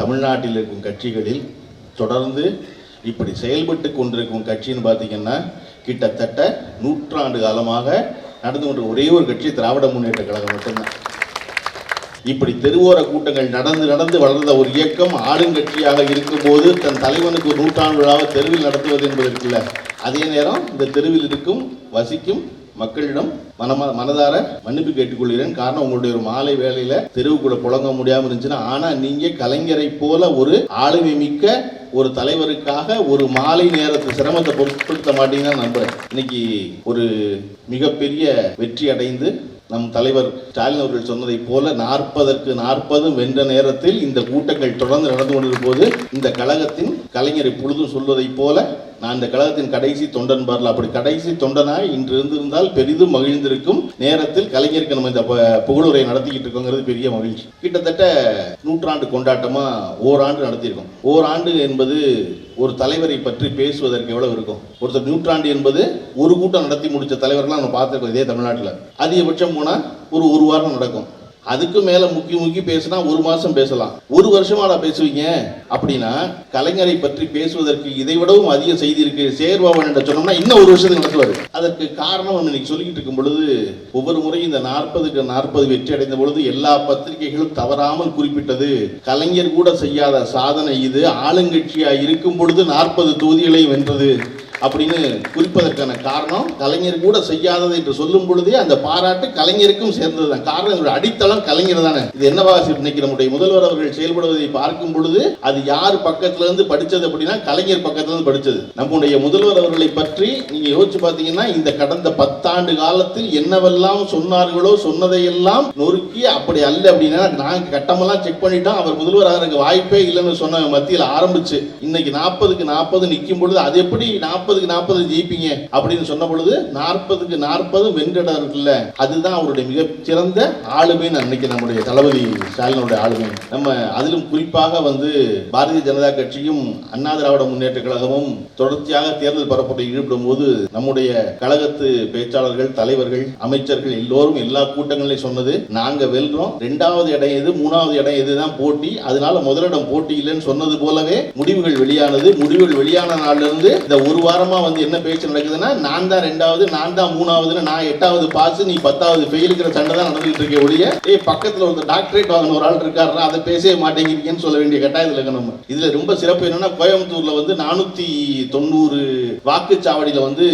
தமிழ்நாட்டில் இருக்கும் கட்சிகளில் தொடர்ந்து இப்படி செயல்பட்டு கொண்டிருக்கும் கட்சின்னு பார்த்தீங்கன்னா கிட்டத்தட்ட 100 ஆண்டு காலமாக நடந்து கொண்ட ஒரே ஒரு கட்சி திராவிட முன்னேற்ற கழகம் மட்டும்தான். இப்படி தெருவோர கூட்டங்கள் நடந்து வளர்ந்த ஒரு இயக்கம் ஆளுங்கட்சியாக இருக்கும்போது தன் தலைவனுக்கு ஒரு 100 ஆண்டு விழாவை தெருவில் நடத்துவது என்பது இருக்குல்ல, அதே நேரம் இந்த தெருவில் இருக்கும் வசிக்கும் மக்களிடம் மனதார மன்னிப்பு கேட்டுக்கொள்கிறேன். காரணம், உங்களுடைய ஒரு மாலை வேலையில தெருவுக்குள்ள புழங்க முடியாம இருந்துச்சுன்னா, ஆனா நீங்க கலைஞரை போல ஒரு ஆளுமை மிக்க ஒரு தலைவருக்காக ஒரு மாலை நேரத்து சிரமத்தை பொருட்படுத்த மாட்டீங்கன்னு நம்புறேன். இன்னைக்கு ஒரு மிகப்பெரிய வெற்றி அடைந்து நம் தலைவர் ஸ்டாலின் அவர்கள் சொன்னதை போல 40க்கு 40 வென்ற நேரத்தில் இந்த கூட்டங்கள் தொடர்ந்து நடந்து கொண்டிருக்கும் போது இந்த கழகத்தின் கலைஞர் இப்பொழுதும் சொல்வதை போல நான் இந்த கழகத்தின் கடைசி தொண்டன் பாரல, அப்படி கடைசி தொண்டனாய் இன்று இருந்திருந்தால் பெரிதும் மகிழ்ந்திருக்கும் நேரத்தில் கலைஞருக்கு நம்ம இந்த புகழுரை நடத்திக்கிட்டு இருக்கோங்கிறது பெரிய மகிழ்ச்சி. கிட்டத்தட்ட 100 ஆண்டு கொண்டாட்டமா ஓராண்டு நடத்தியிருக்கோம். ஓராண்டு என்பது ஒரு தலைவரை பற்றி பேசுவதற்கு எவ்வளவு இருக்கும்? ஒருத்தர் 100 ஆண்டு என்பது ஒரு கூட்டம் நடத்தி முடிச்ச தலைவர்கள்லாம் நம்ம பார்த்துருக்கோம். இதே தமிழ்நாட்டில் அதிகபட்சம் போனா ஒரு வாரம் நடக்கும். அதுக்கு மேல முக்கி பேசினா 1 மாசம் பேசலாம். 1 வருஷமா பேசுவீங்க அப்படின்னா கலைஞரை பற்றி பேசுவதற்கு இதை விடவும் அதிக செய்தி இருக்கு சேர்வாவன் என்று சொன்னோம்னா இன்னும் 1 வருஷத்துக்கு நடத்துவாரு. அதற்கு காரணம் இன்னைக்கு சொல்லிக்கிட்டு இருக்கும் பொழுது ஒவ்வொரு முறையும் இந்த 40க்கு 40 வெற்றி அடைந்த பொழுது எல்லா பத்திரிகைகளும் தவறாமல் குறிப்பிட்டது கலைஞர் கூட செய்யாத சாதனை இது, ஆளுங்கட்சியா இருக்கும் பொழுது 40 தொகுதிகளை வென்றது அப்படின்னு குறிப்பதற்கான காரணம் கலைஞர் கூட செய்யாதது என்று சொல்லும் பொழுதே அந்த பாராட்டு கலைஞருக்கும் சேர்ந்ததுதான். காரணம், என்னோட அடித்தளம் கலைஞர் தானே. இது என்னவா இன்னைக்கு நம்முடைய முதல்வர் அவர்கள் செயல்படுவதை பார்க்கும் பொழுது அது யார் பக்கத்துல இருந்து படிச்சது அப்படின்னா கலைஞர் பக்கத்துல இருந்து படிச்சது. நம்முடைய முதல்வர் அவர்களை பற்றி நீங்க யோசிச்சு பாத்தீங்கன்னா இந்த கடந்த 10 ஆண்டு காலத்தில் என்னவெல்லாம் சொன்னார்களோ சொன்னதையெல்லாம் நொறுக்கி அப்படி அல்ல அப்படின்னா நாங்க கட்டமெல்லாம் செக் பண்ணிட்டோம், அவர் முதல்வர் ஆகிறதுக்கு வாய்ப்பே இல்லைன்னு சொன்ன மத்தியில் ஆரம்பிச்சு இன்னைக்கு 40க்கு 40 நிற்கும் பொழுது அது எப்படி 40க்கு 40 ஜெயிப்பீங்க அப்படின்னு சொன்ன பொழுது 40க்கு 40 வென்றிடம் இருக்குல்ல, அதுதான் அவருடைய மிகச்சிறந்த ஆளுமை. அன்னைக்கு நம்முடைய தளபதி ஸ்டாலினுடைய ஆளுமை. நம்ம அதிலும் குறிப்பாக பாரதிய ஜனதா கட்சியும் அண்ணா திராவிட முன்னேற்ற கழகமும் தொடர்ச்சியாக தேர்தல் பரப்புரையில் ஈடுபடும் போது நம்முடைய கழகத்து பேச்சாளர்கள், தலைவர்கள், அமைச்சர்கள் எல்லோரும் எல்லா கூட்டங்களையும் சொன்னது நாங்க வெல்றோம், 2வது இடம் எது 3வது இடம் எதுதான் போட்டி, அதனால முதலிடம் போட்டி இல்லைன்னு சொன்னது போலவே முடிவுகள் வெளியானது. முடிவுகள் வெளியான நாள்ல இருந்து இந்த ஒரு வாரமா என்ன பேச்சு நடக்குதுன்னா நான் தான் 2வது, நான் தான் 3வது, நான் 8வது பாஸ், நீ 10வது ஃபெயிலுங்கிற சண்டை தான் நடந்துட்டு இருக்க ஒழிய பக்கத்துல ஒரு டாக்டரேட் வாங்கின ஒரு ஆள் இருக்காருன்னா அதை பேசவே மாட்டேங்கிறீங்கன்னு சொல்ல வேண்டிய கட்டாயத்தில் இருக்க. நம்ம இதுல ரொம்ப சிறப்பு என்னன்னா கோயம்புத்தூர்ல 490 வாக்குச்சாவடியில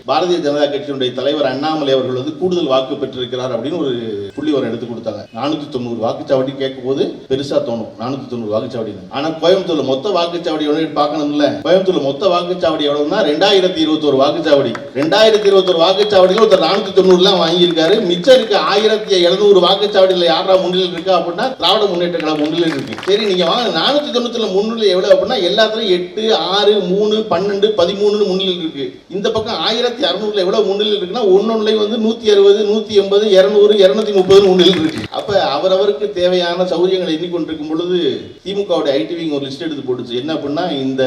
பாரதிய ஜனதா கட்சியினுடைய தலைவர் அண்ணாமலை அவர்கள் கூடுதல் வாக்கு பெற்றிருக்கிறார் அப்படின்னு ஒரு புள்ளிவரம் எடுத்து கொடுத்தாங்க. 490 வாக்குச்சாவடி கேட்கும் போது பெருசா தோணும் 490 வாக்குச்சாவடி. ஆனா கோயம்புத்தூர்ல மொத்த வாக்குச்சாவடி எவ்வளவு பார்க்கணும்ல, கோயம்புத்தூர்ல மொத்த வாக்குச்சாவடி எவ்வளவுன்னா 2021 வாக்குச்சாவடி. 2021 வாக்குச்சாவடியில் ஒருத்தர் 490 வாங்கியிருக்காரு. மிச்சம் இருக்க 1700 வாக்குச்சாவடியில் யாரா முன்னிலையில் இருக்கா அப்படின்னா திராவிட முன்னேற்ற கழகம் முன்னிலையில் இருக்கு. சரி, நீங்க வாங்க 490 முன்னிலை எவ்வளவு அப்படின்னா எல்லாத்துலயும் 8, 6, 3, 12, 13 முன்னிலையில் இருக்கு. இந்த பக்கம் 1600 எவ்வளவு முன்னிலையில் இருக்குன்னா ஒன்னொன்னுலயும் 160, 180, 200, 230 முன்னிலையில் இருக்கு. அப்ப அவரவருக்கு தேவையான சௌகரியங்களை எண்ணிக்கொண்டிருக்கும் பொழுது திமுகவுடைய ஐடிவிங் ஒரு லிஸ்ட் எடுத்து போட்டுச்சு. என்ன அப்படின்னா இந்த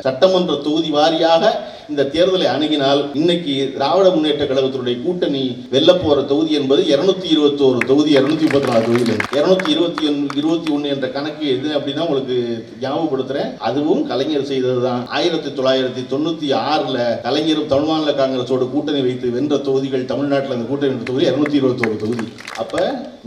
சட்டமன்ற தொகுதி வாரியாக இந்த தேர்தலை அணுகினால் இன்னைக்கு திராவிட முன்னேற்ற கழகத்தினுடைய கூட்டணி வெல்ல போற தொகுதி என்பது 221 தொகுதி, 234 தொகுதியில் 221 என்ற கணக்கு எது அப்படின்னா உங்களுக்கு ஞாபகப்படுத்துறேன். அதுவும் கலைஞர் செய்ததுதான். 1996ல கலைஞரும் தமிழ் மாநில காங்கிரஸோட கூட்டணி வைத்து வென்ற தொகுதிகள் தமிழ்நாட்டில் அந்த கூட்டணி வென்ற தொகுதி 221 தொகுதி. அப்ப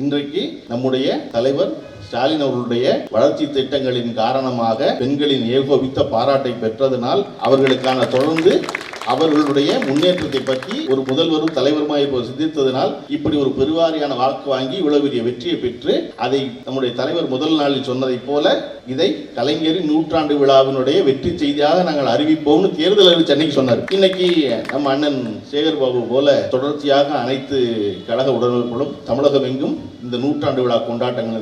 இன்றைக்கு நம்முடைய தலைவர் ஸ்டாலின் அவர்களுடைய வளர்ச்சி திட்டங்களின் காரணமாக பெண்களின் ஏகோபித்த பாராட்டை பெற்றதனால் அவர்களுக்கான தொடர்ந்து அவர்களுடைய முன்னேற்றத்தை பற்றி ஒரு முதல்வரும் தலைவருமாய் சிந்தித்ததனால் இப்படி ஒரு பெருவாரியான வாக்கு வாங்கி இவ்வளவு பெரிய வெற்றியை பெற்று அதை நம்முடைய தலைவர் முதல் நாளில் சொன்னதை போல இதை கலைஞரின் 100 ஆண்டு விழாவினுடைய வெற்றி செய்தியாக நாங்கள் அறிவிப்போம்னு தேர்தல் அறிவிச்சு அன்னைக்கு சொன்னார். இன்னைக்கு நம்ம அண்ணன் சேகர் பாபு போல தொடர்ச்சியாக அனைத்து கழக உடன்களும் தமிழகம் எங்கும் இந்த 100 ஆண்டு விழா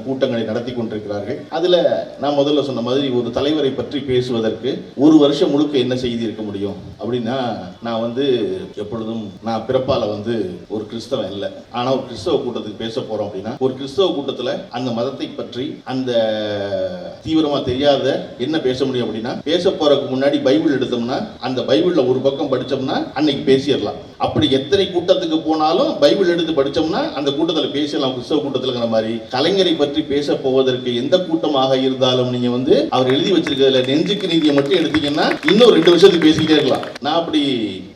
கூட்டங்களை நடத்தி கொண்டிருக்கிறார்கள். அதுல நான் முதல்ல சொன்ன மாதிரி ஒரு தலைவரை பற்றி பேசுவதற்கு 1 வருஷம் முழுக்க என்ன செய்தி இருக்க முடியும் அப்படின்னா நான் வந்து எப்பொழுதும் நான் பிறப்பால வந்து ஒரு கிறிஸ்தவன் இல்லை. ஆனா ஒரு கிறிஸ்தவ கூட்டத்துக்கு பேச போறோம் அப்படின்னா ஒரு கிறிஸ்தவ கூட்டத்துல அந்த மதத்தை பற்றி அந்த தீவிரமா தெரியாத என்ன பேச முடியும் அப்படின்னா, பேச போறதுக்கு முன்னாடி பைபிள் எடுத்தோம்னா அந்த பைபிள்ல ஒரு பக்கம் படிச்சோம்னா அன்னைக்கு பேசிடலாம். அப்படி எத்தனை கூட்டத்துக்கு போனாலும் பைபிள் எடுத்து படிச்சோம்னா அந்த கூட்டத்தில் பேசலாம். கிறிஸ்தவ கூட்டத்தில் மாதிரி கலைஞரை பற்றி பேச போவதற்கு எந்த கூட்டமாக இருந்தாலும் நீங்க வந்து அவர் எழுதி வச்சிருக்கிறதுல நெஞ்சுக்கு நீதியை மட்டும் எடுத்தீங்கன்னா இன்னும் 2 வருஷத்துக்கு பேசிக்கிட்டே இருக்கலாம். நான் அப்படி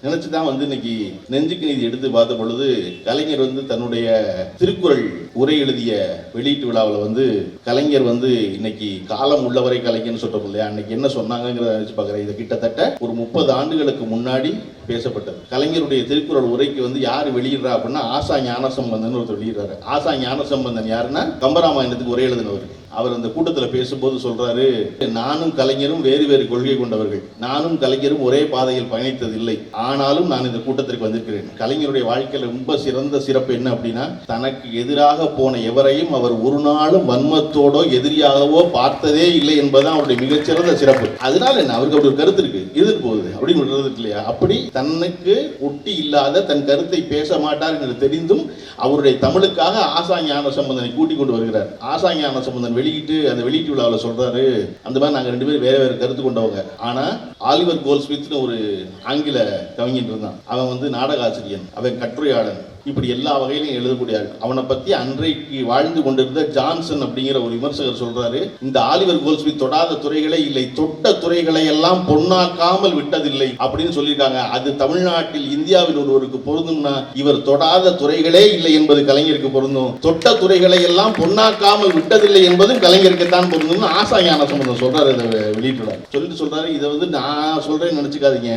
நினைச்சுதான் வந்து இன்னைக்கு நெஞ்சுக்கு நீதி எடுத்து பார்த்த பொழுது கலைஞர் வந்து தன்னுடைய திருக்குறள் உரை எழுதிய வெளியீட்டு விழாவில் வந்து கலைஞர் வந்து இன்னைக்கு காலம் உள்ளவரை கலைஞர்னு சொல்றோம் இல்லையா, அன்னைக்கு என்ன சொன்னாங்கிறத நினைச்சு பார்க்குறேன். இது கிட்டத்தட்ட ஒரு 30 ஆண்டுகளுக்கு முன்னாடி பேசப்பட்டது. கலைஞருடைய திருக்குறள் உரைக்கு வந்து யார் வெளியிடுறா அப்படின்னா ஆசா ஞானசம்பந்தன் ஒருத்தர் வெளியிடுறாரு. ஆசா ஞானசம்பந்தன் யாருன்னா கம்பராமாயணத்துக்கு உரை எழுதினவர். அவர் அந்த கூட்டத்தில் பேசும்போது சொல்றாரு, நானும் கலைஞரும் வேறு வேறு கொள்கை கொண்டவர்கள், நானும் கலைஞரும் ஒரே பாதையில் பயணித்ததில்லை, ஆனாலும் நான் இந்த கூட்டத்திற்கு வந்திருக்கிறேன். கலைஞருடைய வாழ்க்கையில் ரொம்ப சிறந்த சிறப்பு என்ன அப்படின்னா, தனக்கு எதிராக போன எவரையும் அவர் ஒரு நாளும் வன்மத்தோடோ எதிரியாகவோ பார்த்ததே இல்லை என்பதுதான் அவருடைய மிகச்சிறந்த சிறப்பு. அதனால என்ன, அவருக்கு அப்படி ஒரு கருத்து இருக்கு, எதிர்ப்பு போகுது அப்படின்னு விடுறது இல்லையா. அப்படி தனக்கு ஒட்டி இல்லாத தன் கருத்தை பேச மாட்டார் என்று தெரிந்தும் அவருடைய தமிழுக்காக ஆசா ஞான சம்பந்தனை கூட்டிக் கொண்டு வருகிறார். ஆசா ஞான சம்பந்தன் வெளியிட்டு அந்த வெளியீட்டு விழாவில் சொல்றாரு, அந்த மாதிரி நாங்கள் 2 பேரும் வேற வேற கருத்து கொண்டவங்க. ஆனா ஆலிவர் கோல்ட்ஸ்மித்னு ஒரு ஆங்கில கவிஞன் இருந்தான். அவன் வந்து நாடக ஆசிரியன், அவன் கட்டுரையாளன், இப்படி எல்லா வகையிலும் எழுதக்கூடிய. அவனை பத்தி அன்றைக்கு வாழ்ந்து கொண்டிருந்த ஜான்சன் அப்படிங்கிற ஒரு விமர்சகர் சொல்றாரு, இந்த ஆலிவர் கோல்ட்ஸ்மித் தொடாத துறைகளே இல்லை, தொட்ட துறைகளை எல்லாம் பொன்னாக்காமல் விட்டதில்லை அப்படின்னு சொல்லியிருக்காங்க. அது தமிழ்நாட்டில் இந்தியாவில் ஒருவருக்கு பொருந்தும்னா இவர் தொடாத துறைகளே இல்லை என்பது கலைஞருக்கு பொருந்தும், தொட்ட துறைகளை எல்லாம் பொன்னாக்காமல் விட்டதில்லை என்பதும் கலைஞருக்கு தான் பொருந்தும் ஆசா ஞான சம்பந்தம் சொல்றாரு. இதை வெளியிட்டுள்ளார். சொல்லிட்டு சொல்றாரு, இதை வந்து நான் சொல்றேன்னு நினைச்சுக்காதீங்க,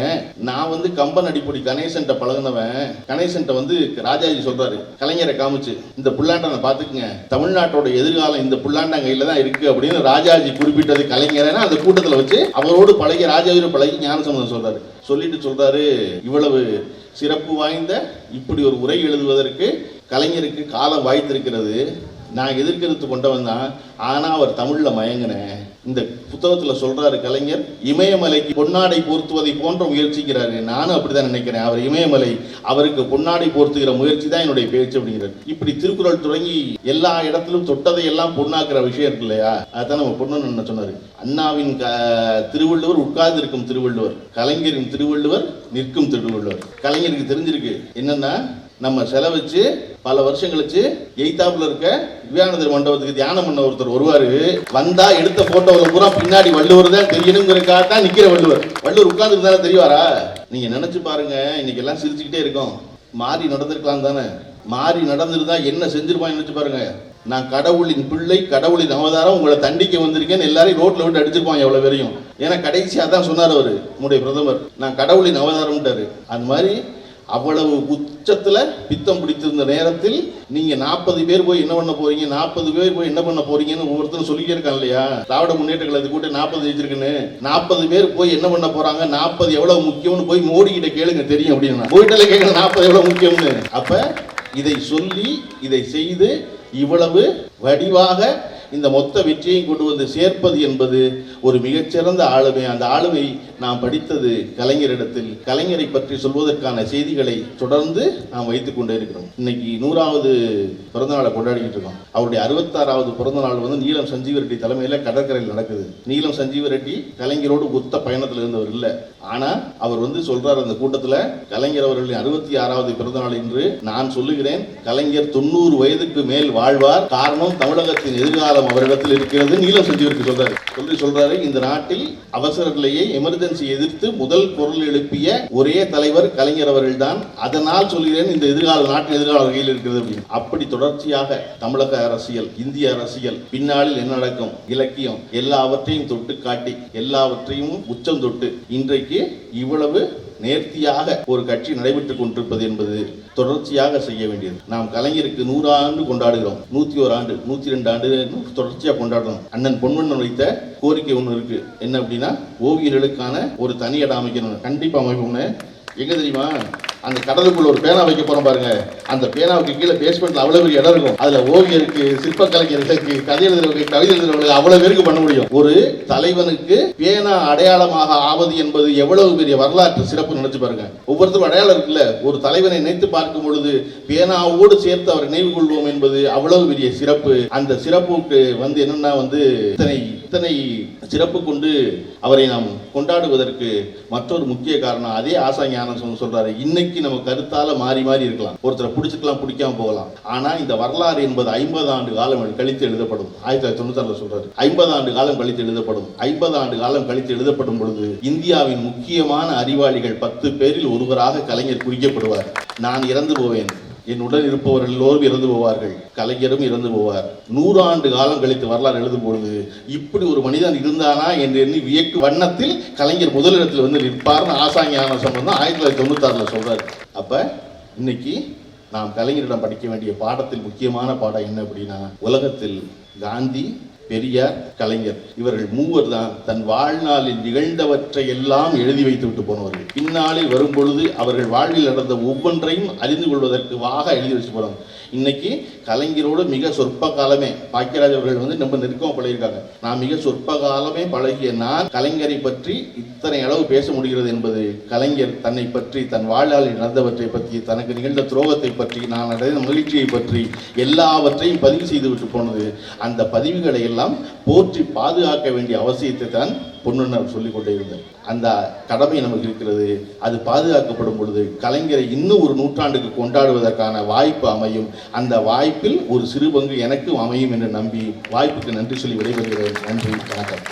நான் வந்து கம்பன் அடிப்பொடி கணேசன்ட்ட பழகினவன். கணேசன்ட்ட வந்து ராஜாஜி சொல்றாரு, கலைஞரை காமிச்சு, இந்த புல்லாண்டனை பாத்துக்குங்க, தமிழ்நாட்டோட எதிர்காலம் இந்த புல்லாண்டன் கையில தான் இருக்கு அப்படின்னு ராஜாஜி குறிப்பிட்டது கலைஞரை அந்த கூட்டத்தில் வச்சு அவரோடு பழகி ராஜாவியோடு பழகி ஞானசம்பந்தம் சொல்றாரு. சொல்லிட்டு சொல்றாரு, இவ்வளவு சிறப்பு வாய்ந்த இப்படி ஒரு உரை எழுதுவதற்கு கலைஞருக்கு காலம் வாய்த்திருக்கிறது. நான் எதிர்கருத்து கொண்டவன் தான், ஆனா அவர் தமிழ்ல மயங்கினேன். இந்த புத்தகத்துல சொல்றாரு கலைஞர், இமயமலைக்கு பொன்னாடை போர்த்துவதை போன்ற முயற்சிக்கிறாரு. நானும் அப்படிதான் நினைக்கிறேன். அவர் இமயமலை, அவருக்கு பொன்னாடை போர்த்துகிற முயற்சி தான் என்னுடைய பேச்சு அப்படிங்கிறார். இப்படி திருக்குறள் தொடங்கி எல்லா இடத்திலும் தொட்டதை எல்லாம் பொன்னாக்குற விஷயம் இருக்கு இல்லையா, அதான் நம்ம பொண்ணு சொன்னாரு. அண்ணாவின் திருவள்ளுவர் உட்கார்ந்து இருக்கும் திருவள்ளுவர், கலைஞரின் திருவள்ளுவர் நிற்கும் திருவள்ளுவர். கலைஞருக்கு தெரிஞ்சிருக்கு என்னன்னா, நம்ம செலவச்சு பல வருஷம் கழிச்சு எய்தாப்புல இருக்க விவேகானந்தர் மண்டபத்துக்கு தியானம் பண்ண ஒருத்தர் வருவாரு. வந்தா எடுத்த போட்டோவில் பூரா பின்னாடி வள்ளுவர் தான் தெரியணுங்கிறக்காக தான் நிக்கிற வள்ளுவர். வள்ளுவர் உட்கார்ந்து இருந்தாலும் தெரியவாரா? நீங்க நினைச்சு பாருங்க, இன்னைக்கு எல்லாம் சிரிச்சுக்கிட்டே இருக்கோம். மாறி நடந்திருக்கலாம் தானே, மாறி நடந்திருந்தா என்ன செஞ்சிருப்பான்னு நினைச்சு பாருங்க. நான் கடவுளின் பிள்ளை, கடவுளின் அவதாரம், உங்களை தண்டிக்க வந்திருக்கேன்னு எல்லாரையும் ரோட்ல விட்டு அடிச்சிருப்பாங்க எவ்வளவு பேரையும். ஏன்னா கடைசியா தான் சொன்னார் அவரு, நம்முடைய பிரதமர், நான் கடவுளின் அவதாரம்ட்டாரு. அது மாதிரி அவ்வளவு உச்சத்துல பித்தம் பிடித்திருந்த நேரத்தில் நீங்க 40 பேர் போய் என்ன பண்ண போறீங்க, 40 பேர் போய் என்ன பண்ண போறீங்கன்னு ஒவ்வொருத்தரும் சொல்லிட்டே இருக்காங்க இல்லையா. திராவிட முன்னேற்ற கழகத்து கூட 40 ஜெயிச்சிருக்குன்னு, 40 பேர் போய் என்ன பண்ண போறாங்க, 40 எவ்வளவு முக்கியம்னு போய் மோடி கிட்ட கேளுங்க தெரியும் அப்படின்னா. போயிட்டாலே கேட்கணும் 40 எவ்வளவு முக்கியம்னு. அப்ப இதை சொல்லி இதை செய்து இவ்வளவு வடிவாக இந்த மொத்த வெற்றியை கொண்டு வந்து சேர்ப்பது என்பது ஒரு மிகச்சிறந்த ஆளுமை. அந்த ஆளுமை நாம் படித்தது கலைஞரிடத்தில். கலைஞரை பற்றி சொல்வதற்கான செய்திகளை தொடர்ந்து நாம் வைத்துக் கொண்டே இருக்கிறோம். இன்னைக்கு 100வது பிறந்தநாளை கொண்டாடிக்கிட்டு இருக்கோம். அவருடைய 66வது பிறந்தநாள் வந்து நீலம் சஞ்சீவ ரெட்டி தலைமையில் கடற்கரையில் நடக்குது. நீலம் சஞ்சீவ ரெட்டி கலைஞரோடு ஒத்த பயணத்தில் இருந்தவர் இல்லை. ஆனா அவர் வந்து சொல்றார் அந்த கூட்டத்தில், கலைஞர் அவர்களின் 66வது பிறந்தநாள் என்று நான் சொல்லுகிறேன், கலைஞர் 90 வயதுக்கு மேல் வாழ்வார், காரணம் தமிழகத்தின் எதிர்காலம் அவரிடத்தில் இருக்கிறது. நீலம் சஞ்சீவருக்கு சொல்றாரு, இந்த நாட்டில் அவசர நிலையை எமர்ஜென்சி எதிர்த்து முதல் குரல் எழுப்பிய ஒரே தலைவர் கலைஞர் அவர்கள் தான். அதனால் சொல்கிறேன், இந்த எதிர்கால நாட்டின் எதிர்கால வகையில் இருக்கிறது அப்படின்னு. அப்படி தொடர்ச்சியாக தமிழக அரசியல், இந்திய அரசியல், பின்னாளில் என்ன நடக்கும், இலக்கியம், எல்லாவற்றையும் தொட்டு காட்டி, எல்லாவற்றையும் உச்சம் தொட்டு இன்றைக்கு இவ்வளவு நேர்த்தியாக ஒரு கட்சி நடைபெற்றுக் கொண்டிருப்பது என்பது தொடர்ச்சியாக செய்ய வேண்டியது. நாம் கலைஞருக்கு 100 ஆண்டு கொண்டாடுகிறோம், 101 ஆண்டு, 102 ஆண்டு தொடர்ச்சியாக கொண்டாடுறோம். அண்ணன் பொன்வண்ணன் வைத்த கோரிக்கை ஒன்று இருக்கு. என்ன அப்படின்னா, ஓவியர்களுக்கான ஒரு தனி இடம் அமைக்கணும். கண்டிப்பா அமைப்போம்னு. எங்க தெரியுமா, அந்த கடலுக்குள்ள ஒரு பேனா வைக்க போறோம் பாருங்க, அந்த பேனாவுக்கு கீழே பேஸ்மெண்ட்ல அவ்வளவு பெரிய இடம் இருக்கும். அதுல ஓவியருக்கு, சிற்ப கலைஞர்களுக்கு, கதை எழுதுறவங்க, கவிதை எழுதுறவங்களுக்கு அவ்வளவு பேருக்கு பண்ண முடியும். ஒரு தலைவனுக்கு பேனா அடையாளமாக ஆவது என்பது எவ்வளவு பெரிய வரலாற்று சிறப்பு நினைச்சு பாருங்க. ஒவ்வொருத்தரும் அடையாளம் இருக்குல்ல, ஒரு தலைவனை நினைத்து பார்க்கும் பொழுது பேனாவோடு சேர்த்து அவர் நினைவு கொள்வோம் என்பது அவ்வளவு பெரிய சிறப்பு. அந்த சிறப்புக்கு என்னன்னா இத்தனை சிறப்பு கொண்டு அவரை நாம் கொண்டாடுவதற்கு மற்றொரு முக்கிய காரணம், அதே ஆசா ஞானசம்பந்தர் சொல்றாரு, இன்னைக்கு நம்ம கருத்தால மாறி மாறி இருக்கலாம், ஒருத்தரை பிடிச்சிக்கலாம், பிடிக்காம போகலாம். ஆனா இந்த வரலாறு என்பது 50 ஆண்டு காலம் கழித்து எழுதப்படும். 1996 சொல்றாரு, 50 ஆண்டு காலம் கழித்து எழுதப்படும். 50 ஆண்டு காலம் கழித்து எழுதப்படும் பொழுது இந்தியாவின் முக்கியமான அறிவாளிகள் 10 பேரில் ஒருவராக கலைஞர் குறிக்கப்படுவார். நான் இறந்து போவேன், என்னுடன் இருப்பவர்கள் எல்லோரும் இறந்து போவார்கள், கலைஞரும் இறந்து போவார். 100 ஆண்டு காலம் கழித்து வரலாறு எழுதும் பொழுது இப்படி ஒரு மனிதன் இருந்தானா என்று எண்ணி வியக்கு வண்ணத்தில் கலைஞர் முதலிடத்தில் நிற்பார்னு ஆசா ஞானசம்பந்தர் 1996 சொல்றாரு. அப்ப இன்னைக்கு நாம் கலைஞரிடம் படிக்க வேண்டிய பாடத்தில் முக்கியமான பாடம் என்ன அப்படின்னா, உலகத்தில் காந்தி, பெரியார், கலைஞர் இவர்கள் மூவர் தான் தன் வாழ்நாளில் நிகழ்ந்தவற்றை எல்லாம் எழுதி வைத்து விட்டு போனவர்கள். பின்னாளில் வரும் பொழுது அவர்கள் வாழ்வில் நடந்த ஒவ்வொன்றையும் அறிந்து கொள்வதற்கு எழுதி வச்சு போறாங்க. இன்னைக்கு கலைஞரோடு மிக சொற்ப காலமே பாக்கியராஜ் அவர்கள் ரொம்ப நெருக்கமாக பழகியிருக்காங்க. நான் மிக சொற்ப காலமே பழகிய நான் கலைஞரை பற்றி இத்தனை அளவு பேச முடிகிறது என்பது கலைஞர் தன்னை பற்றி, தன் வாழ்நாளில் நடந்தவற்றை பற்றி, தனக்கு நிகழ்ந்த துரோகத்தை பற்றி, நான் அடைந்த மகிழ்ச்சியை பற்றி எல்லாவற்றையும் பதிவு செய்து விட்டு போனது. அந்த பதிவுகளை எல்லாம் போற்றி பாதுகாக்க வேண்டிய அவசியத்தை தான் பொன்னுனர் சொல்லிக் கொண்டே இருந்தார். அந்த கடமை நமக்கு இருக்கிறது. அது பாதுகாக்கப்படும் பொழுது கலைஞரை இன்னும் ஒரு நூற்றாண்டுக்கு கொண்டாடுவதற்கான வாய்ப்பு அமையும். அந்த வாய்ப்பில் ஒரு சிறு பங்கு எனக்கும் அமையும் என்று நம்பி வாய்ப்புக்கு நன்றி சொல்லி விடைபெறுகிறேன். நன்றி, வணக்கம்.